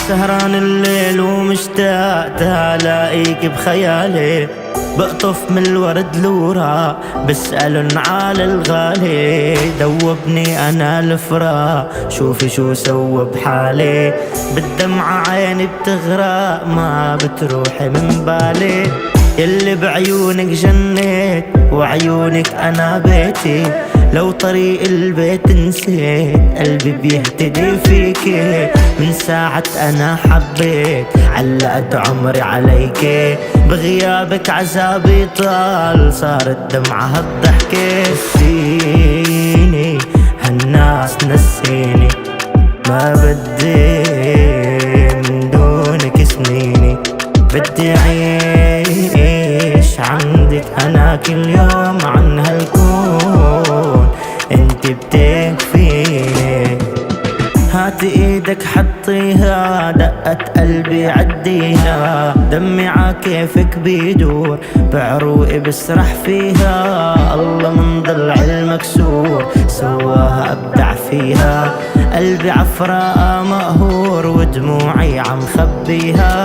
سهران الليل ومشتاق الاقيك بخيالي، بقطف من الورد لورا بسألن على الغالي. دوبني انا الفراق شوفي شو سوى بحالي، بالدمعة عيني بتغرق ما بتروحي من بالي. يلي بعيونك جنيت وعيونك انا بيتي، لو طريق البيت نسيت قلبي بيهتدي فيكي. من ساعة انا حبيت علقت عمري عليكي، بغيابك عذابي طال صارت دمعة هالضحكة. نسيني هالناس نسيني، ما بدي من دونك سنيني، بدي أعيش عندك أنا كل يوم عن هالكون انت بتكفيني. هاتي ايدك حطيها دقت قلبي عديها، دمي عكيفك بيدور بعروقي بسرح فيها. الله من ضلع المكسور سواها ابدع فيها، قلبي عفراء مقهور ودموعي عم خبيها.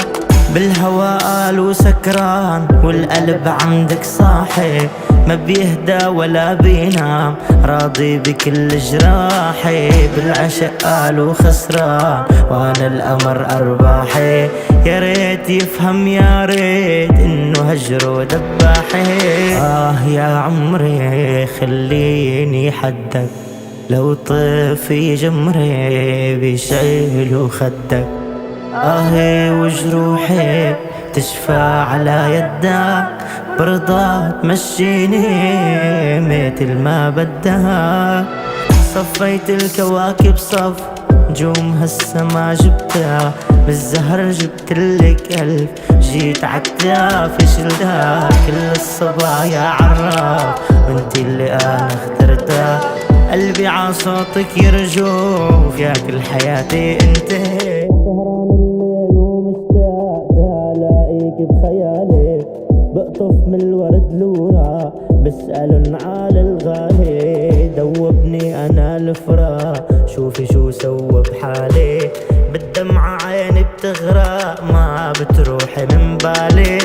بالهوا قالوا سكران والقلب عندك صاحي، ما بيهدى ولا بينام راضي بكل جراحي. بالعشق قالوا خسران وانا القمر ارباحي، يا ريت يفهم يا ريت انه هجره دباحي. يا عمري خليني حدك، لو طفي جمري بيشيلوا خدك. وجروحي تشفى على يدك، برضا تمشيني مثل ما بدها. صفيت الكواكب صف نجوم هالسما جبتها، بالزهر جبتلك ألف جيت عكتافي شلتها. كل الصبايا عراف وانتي اللي انا اخترتها، قلبي عصوتك يرجوف يا كل حياتي انتهي. بخيالي بقطف من الورد لورا بسألن على الغالي. دوبني انا الفراق شوفي شو سوى بحالي، بالدمعة عيني بتغرق ما بتروحي من بالي.